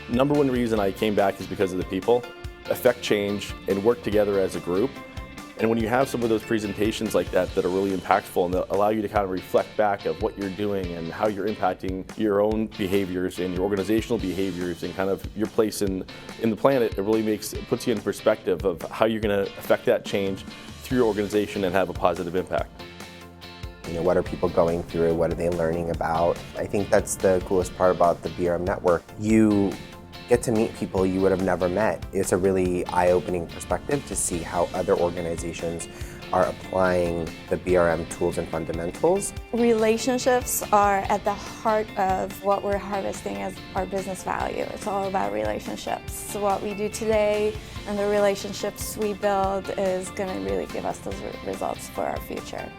Number one reason I came back is because of the people. Affect change and work together as a group. And when you have some of those presentations like that are really impactful and that allow you to kind of reflect back of what you're doing and how you're impacting your own behaviors and your organizational behaviors and kind of your place in the planet, it really puts you in perspective of how you're going to affect that change through your organization and have a positive impact. You know, what are people going through? What are they learning about? I think that's the coolest part about the BRM network. You get to meet people you would have never met. It's a really eye-opening perspective to see how other organizations are applying the BRM tools and fundamentals. Relationships are at the heart of what we're harvesting as our business value. It's all about relationships. So what we do today and the relationships we build is going to really give us those results for our future.